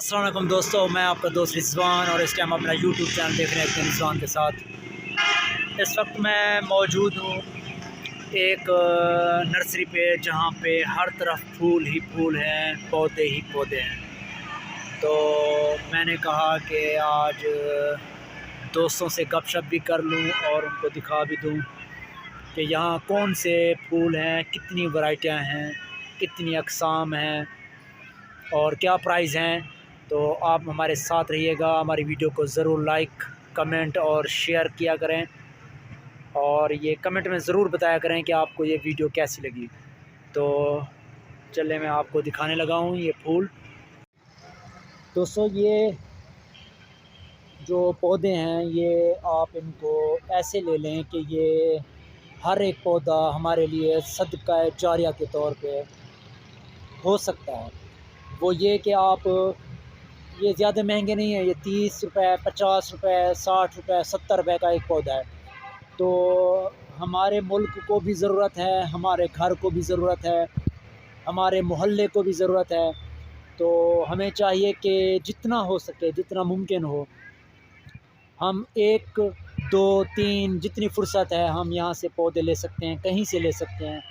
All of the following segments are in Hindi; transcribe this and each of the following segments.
अस्सलाम वालेकुम दोस्तों, मैं आपका दोस्त रिजवान और इस टाइम अपना यूट्यूब चैनल देख रहे हैं रिजवान के साथ। इस वक्त मैं मौजूद हूँ एक नर्सरी पे जहाँ पे हर तरफ फूल ही फूल हैं, पौधे ही पौधे हैं। तो मैंने कहा कि आज दोस्तों से गपशप भी कर लूँ और उनको दिखा भी दूँ कि यहाँ कौन से फूल हैं, कितनी वैरायटियाँ हैं, कितनी अक़साम हैं और क्या प्राइस हैं। तो आप हमारे साथ रहिएगा, हमारी वीडियो को ज़रूर लाइक, कमेंट और शेयर किया करें और ये कमेंट में ज़रूर बताया करें कि आपको ये वीडियो कैसी लगी। तो चलिए मैं आपको दिखाने लगा हूँ ये फूल। दोस्तों ये जो पौधे हैं ये आप इनको ऐसे ले लें कि ये हर एक पौधा हमारे लिए सदका जारिया के तौर पे हो सकता है। वो ये कि आप ये ज़्यादा महंगे नहीं है, ये 30 रुपए, 50 रुपए, 60 रुपए, 70 रुपए का एक पौधा है। तो हमारे मुल्क को भी ज़रूरत है, हमारे घर को भी ज़रूरत है, हमारे मोहल्ले को भी ज़रूरत है। तो हमें चाहिए कि जितना हो सके, जितना मुमकिन हो, हम 1, 2, 3 जितनी फ़ुर्सत है हम यहाँ से पौधे ले सकते हैं, कहीं से ले सकते हैं।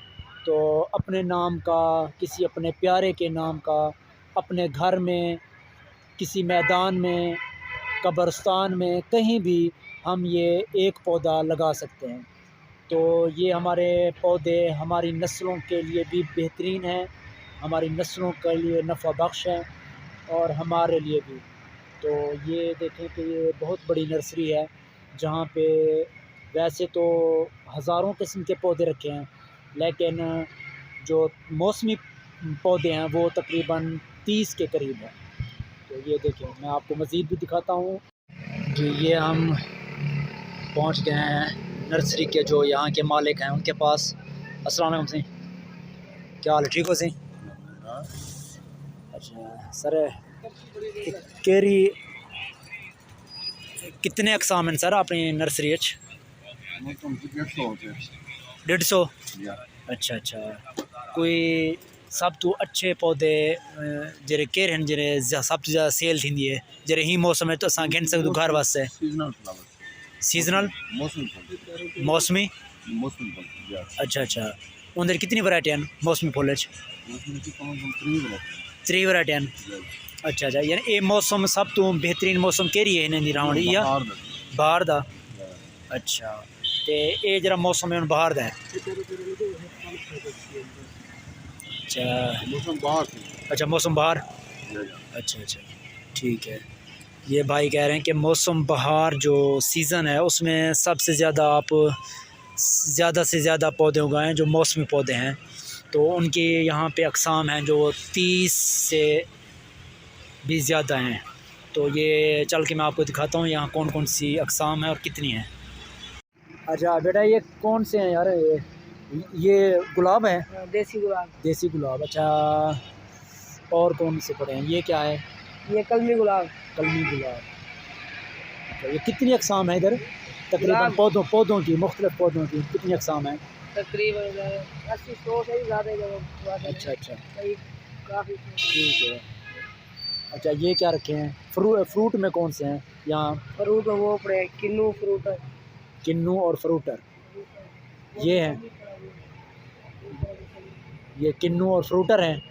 तो अपने नाम का, किसी अपने प्यारे के नाम का, अपने घर में, किसी मैदान में, कब्रिस्तान में, कहीं भी हम ये एक पौधा लगा सकते हैं। तो ये हमारे पौधे हमारी नस्लों के लिए भी बेहतरीन हैं, हमारी नस्लों के लिए नफ़ा बख्श हैं और हमारे लिए भी। तो ये देखें कि ये बहुत बड़ी नर्सरी है जहाँ पे वैसे तो हज़ारों किस्म के पौधे रखे हैं, लेकिन जो मौसमी पौधे हैं वो तकरीबन 30 के करीब हैं। तो ये देखें, मैं आपको मज़ीद भी दिखाता हूँ कि ये हम पहुँच गए हैं नर्सरी के जो यहाँ के मालिक हैं उनके पास। अस्सलाम वालेकुम सी, क्या हाल है, ठीक हो सी? अच्छा सर, केरी कितने अक़साम हैं सर अपनी नर्सरी? 150। अच्छा अच्छा, कोई सब तो अच्छे पौधे जरे केर हैं जरे सब तो ज़्यादा सेल थींदी है जरे ही मौसम है तो असां गिन सकदो घर वास्ते? सीजनल मौसमी। अच्छा अच्छा, उंदर कितनी वैरायटी हैं मौसमी फुल? 3 वैरायटी हैं। अच्छा अच्छा, यानी ये मौसम सब तो बेहतरीन मौसम केरी है इन्हें दी रावण या बाहर दा? अच्छा, ते ये जरा मौसम है बाहर दा है? अच्छा अच्छा, मौसम बाहर। अच्छा अच्छा, ठीक है। ये भाई कह रहे हैं कि मौसम बहार जो सीज़न है उसमें सबसे ज़्यादा आप ज़्यादा से ज़्यादा पौधे उगाएं जो मौसमी पौधे हैं। तो उनके यहाँ पे अक़साम हैं जो 30 से भी ज़्यादा हैं। तो ये चल के मैं आपको दिखाता हूँ यहाँ कौन कौन सी अक़साम है और कितनी हैं। अच्छा बेटा, ये कौन से हैं यार? ये गुलाब है? देसी गुलाब। देसी गुलाब, अच्छा। और कौन से पड़े हैं? ये क्या है? ये कलमी गुलाब। कलमी गुलाब। अच्छा, ये कितनी अक़साम है इधर तकरीबन पौधों की, मुख्तलिफ पौधों की कितनी अक़साम है? तकरीबन 80-100 से ज़्यादा। अच्छा अच्छा, काफ़ी। ठीक है। अच्छा, ये क्या रखे हैं? फ्रूट में कौन से हैं यहाँ? फ्रूट वो पड़े किन्नू फ्रूट है। किन्नू और फ्रूटर ये हैं, ये किन्नू और फ्रूटर हैं।